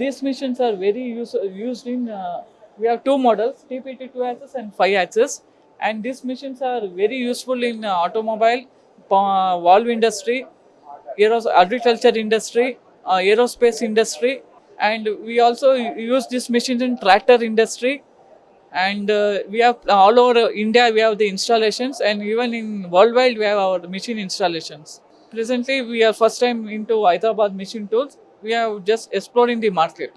These machines are very used in, we have two models, TPT 2 axis and 5 axis. And these machines are very useful in automobile, valve industry, agriculture industry, aerospace industry. And we also use these machines in tractor industry. And we have all over India, we have the installations, and even in worldwide, we have our machine installations. Presently, we are first time into Hyderabad machine tools. We are just exploring the market.